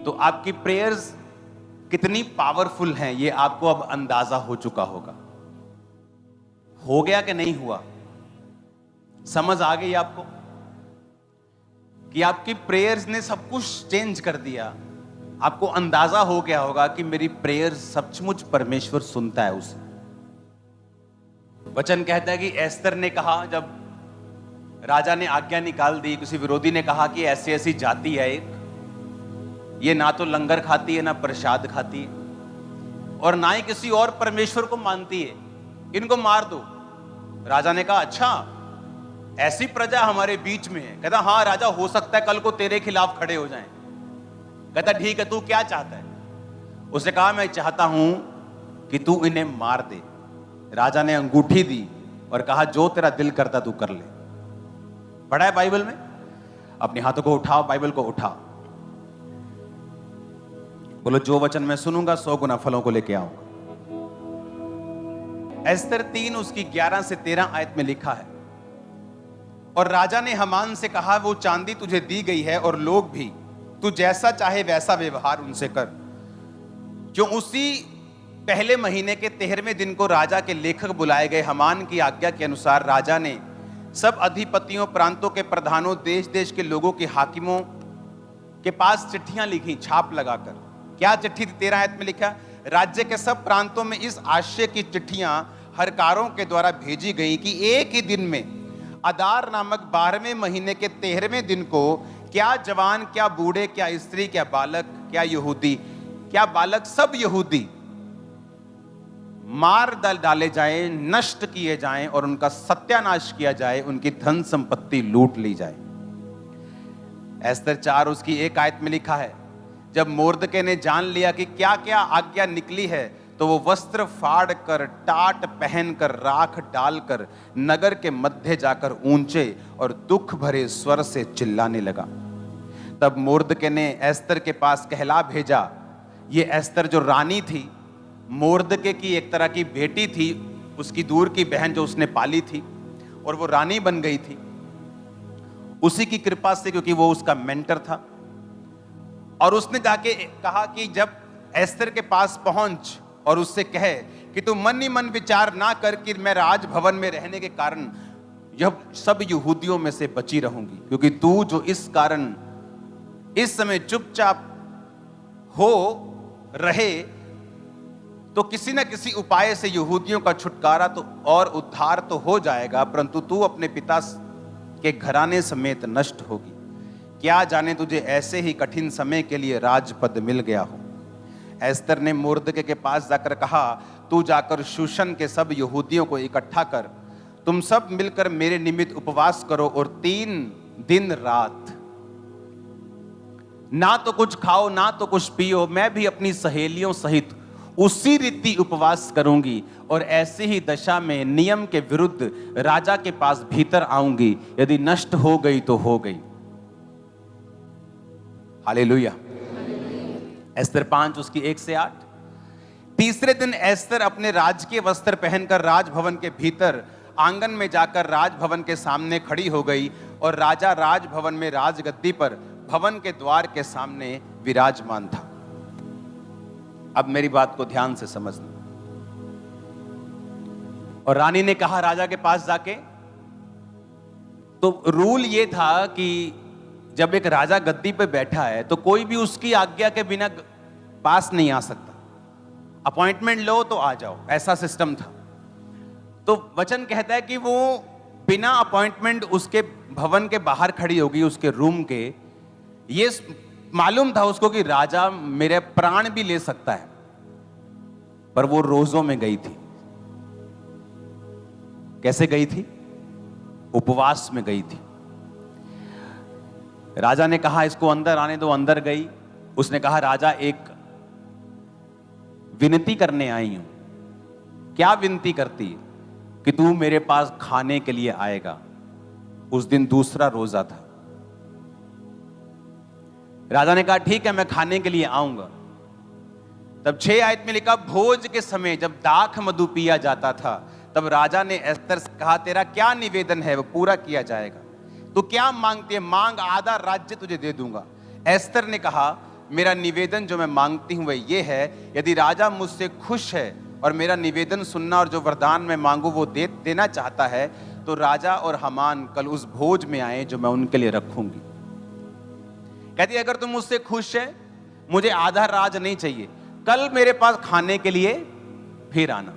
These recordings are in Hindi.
तो आपकी प्रेयर्स कितनी पावरफुल हैं ये आपको अब अंदाजा हो चुका होगा। हो गया कि नहीं हुआ? समझ आ गई आपको कि आपकी प्रेयर्स ने सब कुछ चेंज कर दिया। आपको अंदाजा हो गया होगा कि मेरी प्रेयर्स सचमुच परमेश्वर सुनता है उसे। वचन कहता है कि एस्तर ने कहा, जब राजा ने आज्ञा निकाल दी, किसी विरोधी ने कहा कि ऐसी ऐसी जाति है एक, ये ना तो लंगर खाती है ना प्रसाद खाती है और ना ही किसी और परमेश्वर को मानती है, इनको मार दो। राजा ने कहा अच्छा, ऐसी प्रजा हमारे बीच में है। कहता हाँ राजा, हो सकता है कल को तेरे खिलाफ खड़े हो जाएं। कहता ठीक है, तू क्या चाहता है? उसने कहा मैं चाहता हूं कि तू इन्हें मार दे। राजा ने अंगूठी दी और कहा जो तेरा दिल करता तू कर ले। पढ़ा है बाइबल में? अपने हाथों को उठाओ, बाइबल को उठाओ, बोलो जो वचन मैं सुनूंगा 100 गुना फलों को लेके आऊंगा। एस्तर 3 उसकी 11 से 13 आयत में लिखा है, और राजा ने हमान से कहा वो चांदी तुझे दी गई है और लोग भी, तू जैसा चाहे वैसा व्यवहार उनसे कर। क्यों उसी पहले महीने के 13वें दिन को राजा के लेखक बुलाए गए। हमान की आज्ञा के अनुसार राजा ने सब अधिपतियों, प्रांतों के प्रधानों, देश देश के लोगों के हाकिमों के पास चिट्ठियां लिखी छाप लगाकर। क्या चिट्ठी थी? 13 आयत में लिखा, राज्य के सब प्रांतों में इस आशय की चिट्ठियां हरकारों के द्वारा भेजी गई कि एक ही दिन में अदार नामक 12वें महीने के 13वें दिन को क्या जवान, क्या बूढ़े, क्या स्त्री, क्या बालक, क्या यहूदी, क्या बालक, सब यहूदी मार डाले जाएं, नष्ट किए जाएं और उनका सत्यानाश किया जाए, उनकी धन संपत्ति लूट ली जाए। एस्तर 4 उसकी 1 आयत में लिखा है, जब मोर्दके ने जान लिया कि क्या क्या आज्ञा निकली है, तो वो वस्त्र फाड़ कर, टाट पहनकर, राख डालकर नगर के मध्य जाकर ऊंचे और दुख भरे स्वर से चिल्लाने लगा। तब मोर्दके ने एस्तर के पास कहला भेजा। ये एस्तर जो रानी थी, मोर्दके की एक तरह की बेटी थी, उसकी दूर की बहन जो उसने पाली थी, और वो रानी बन गई थी उसी की कृपा से, क्योंकि वो उसका मेंटर था। और उसने जाके कहा कि जब एस्तर के पास पहुंच और उससे कहे कि तू मन ही मन विचार ना कर कि मैं राजभवन में रहने के कारण जब सब यहूदियों में से बची रहूंगी, क्योंकि तू जो इस कारण इस समय चुपचाप हो रहे, तो किसी न किसी उपाय से यहूदियों का छुटकारा तो और उद्धार तो हो जाएगा, परंतु तू अपने पिता के घराने समेत नष्ट होगी। क्या जाने तुझे ऐसे ही कठिन समय के लिए राजपद मिल गया हो। एस्तर ने मोर्दके के पास जाकर कहा, तू जाकर शूशन के सब यहूदियों को इकट्ठा कर, तुम सब मिलकर मेरे निमित्त उपवास करो और 3 दिन रात ना तो कुछ खाओ ना तो कुछ पियो। मैं भी अपनी सहेलियों सहित उसी रीति उपवास करूंगी और ऐसी ही दशा में नियम के विरुद्ध राजा के पास भीतर आऊंगी। यदि नष्ट हो गई तो हो गई। हालेलुया। एस्तर 5 उसकी 1 से 8। तीसरे दिन एस्तर अपने राजकीय वस्त्र पहनकर राजभवन के भीतर आंगन में जाकर राजभवन के सामने खड़ी हो गई, और राजा राजभवन में राजगद्दी पर भवन के द्वार के सामने विराजमान था। अब मेरी बात को ध्यान से समझना। और रानी ने कहा राजा के पास जाके, तो रूल ये था कि जब एक राजा गद्दी पे बैठा है तो कोई भी उसकी आज्ञा के बिना पास नहीं आ सकता। अपॉइंटमेंट लो तो आ जाओ, ऐसा सिस्टम था। तो वचन कहता है कि वो बिना अपॉइंटमेंट उसके भवन के बाहर खड़ी होगी, उसके रूम के। ये मालूम था उसको कि राजा मेरे प्राण भी ले सकता है, पर वो रोजों में गई थी। कैसे गई थी? उपवास में गई थी। राजा ने कहा इसको अंदर आने दो, अंदर गई। उसने कहा राजा एक विनती करने आई हूं। क्या विनती करती? कि तू मेरे पास खाने के लिए आएगा। उस दिन दूसरा रोजा था। राजा ने कहा ठीक है, मैं खाने के लिए आऊंगा। तब 6 आयत में लिखा, भोज के समय जब दाख मधु पिया जाता था, तब राजा ने एस्तर से कहा तेरा क्या निवेदन है वो पूरा किया जाएगा। तू क्या मांगती है? मांग, आधा राज्य तुझे दे दूंगा। एस्तर ने कहा मेरा निवेदन जो मैं मांगती हूं वह ये है, यदि राजा मुझसे खुश है और मेरा निवेदन सुनना और जो वरदान मैं मांगू वो देना चाहता है, तो राजा और हामान कल उस भोज में आए जो मैं उनके लिए रखूंगी। कहती है अगर तुम मुझसे खुश है, मुझे आधा राज नहीं चाहिए, कल मेरे पास खाने के लिए फिर आना।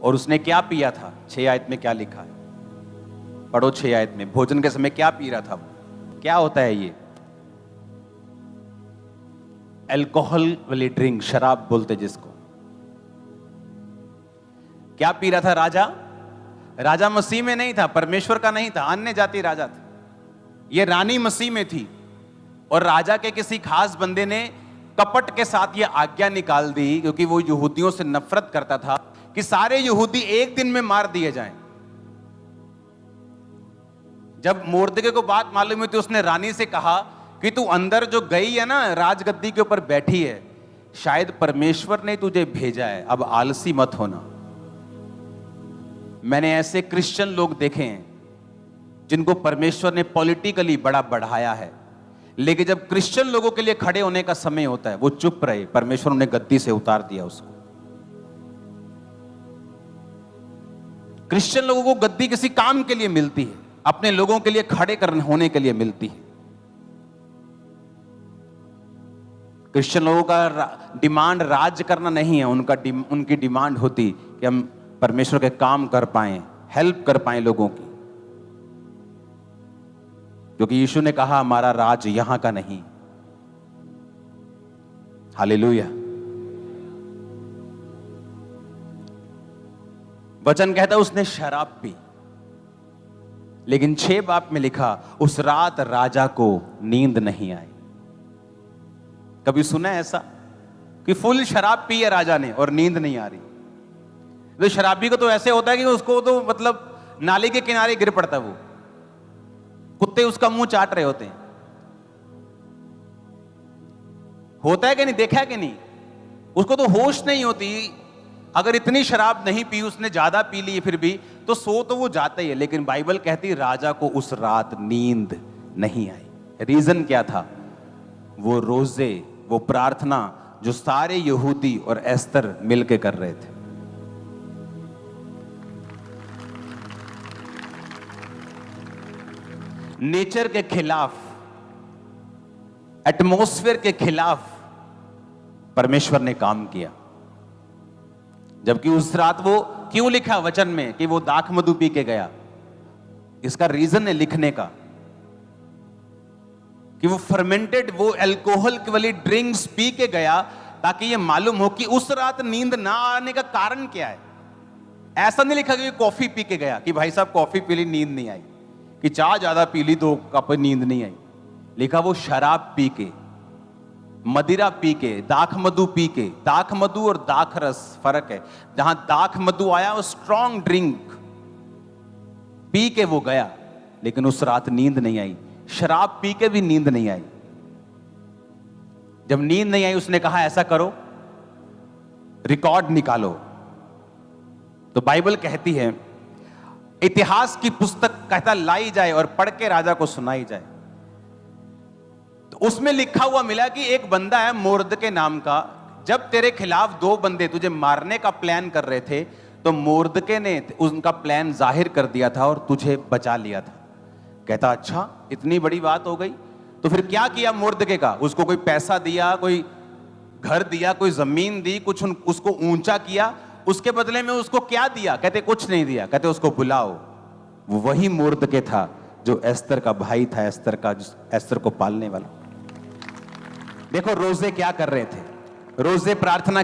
और उसने क्या पिया था? 6 आयत में क्या लिखा है? पढ़ो 6 आयत में। भोजन के समय क्या पी रहा था? क्या होता है ये? अल्कोहल वाली ड्रिंक, शराब बोलते जिसको। क्या पी रहा था राजा? राजा मसीह में नहीं था, परमेश्वर का नहीं था, अन्य जाति राजा था। यह रानी मसीह में थी और राजा के किसी खास बंदे ने कपट के साथ यह आज्ञा निकाल दी, क्योंकि वो यहूदियों से नफरत करता था, कि सारे यहूदी एक दिन में मार दिए जाएं। जब मोर्दके को बात मालूम हुई तो उसने रानी से कहा कि तू अंदर जो गई है ना, राजगद्दी के ऊपर बैठी है, शायद परमेश्वर ने तुझे भेजा है, अब आलसी मत होना। मैंने ऐसे क्रिश्चियन लोग देखे हैं जिनको परमेश्वर ने पॉलिटिकली बड़ा बढ़ाया है, लेकिन जब क्रिश्चियन लोगों के लिए खड़े होने का समय होता है वो चुप रहे। परमेश्वर ने गद्दी से उतार दिया उसको। क्रिश्चियन लोगों को गद्दी किसी काम के लिए मिलती है, अपने लोगों के लिए खड़े करने होने के लिए मिलती है। क्रिश्चियन लोगों का डिमांड राज करना नहीं है, उनकी डिमांड होती कि हम परमेश्वर के काम कर पाएं, हेल्प कर पाएं लोगों की, क्योंकि यीशु ने कहा हमारा राज यहां का नहीं। हालेलुया। वचन कहता है उसने शराब पी, लेकिन 6 बाब में लिखा उस रात राजा को नींद नहीं आई। कभी सुना है ऐसा कि फुल शराब पी है राजा ने और नींद नहीं आ रही? तो शराबी को तो ऐसे होता है कि उसको तो मतलब नाली के किनारे गिर पड़ता है, वो कुत्ते उसका मुंह चाट रहे होते हैं। होता है कि नहीं? देखा है कि नहीं? उसको तो होश नहीं होती। अगर इतनी शराब नहीं पी, उसने ज्यादा पी ली फिर भी, तो सो तो वो जाता ही है, लेकिन बाइबल कहती राजा को उस रात नींद नहीं आई। रीजन क्या था? वो रोजे, वो प्रार्थना जो सारे यहूदी और एस्तर मिलके कर रहे थे। नेचर के खिलाफ, एटमॉस्फेयर के खिलाफ परमेश्वर ने काम किया। जबकि उस रात वो क्यों लिखा वचन में कि वो दाख मधु पी के गया? इसका रीजन है लिखने का कि वो फर्मेंटेड, वो अल्कोहल वाली ड्रिंक्स पी के गया, ताकि ये मालूम हो कि उस रात नींद ना आने का कारण क्या है। ऐसा नहीं लिखा कि कॉफी पी के गया कि भाई साहब कॉफी पी ली नींद नहीं आई, कि चाय ज्यादा पी ली 2 कप नींद नहीं आई। लिखा वो शराब पी के, मदिरा पी के, दाख मधु पी के। दाख मधु और दाख रस फर्क है। जहां दाख मधु आया वो स्ट्रॉन्ग ड्रिंक पी के वो गया, लेकिन उस रात नींद नहीं आई। शराब पी के भी नींद नहीं आई। जब नींद नहीं आई उसने कहा ऐसा करो, रिकॉर्ड निकालो। तो बाइबल कहती है, इतिहास की पुस्तक कहता लाई जाए और पढ़ के राजा को सुनाई जाए। तो उसमें लिखा हुआ मिला कि एक बंदा है मोर्दके नाम का, जब तेरे खिलाफ 2 बंदे तुझे मारने का प्लान कर रहे थे, तो मोर्दके ने उनका प्लान जाहिर कर दिया था और तुझे बचा लिया था। कहता अच्छा इतनी बड़ी बात हो गई। तो फिर क्या किया मोर्दके का? उसको कोई पैसा दिया, कोई घर दिया, कोई जमीन दी, कुछ उसको ऊंचा किया। उसके बदले में उसको क्या दिया? कहते कुछ नहीं दिया। कहते उसको बुलाओ। वो वही मोर्दके था जो एस्तर का भाई था, एस्तर को पालने वाला। देखो रोजे क्या कर रहे थे? रोजे प्रार्थना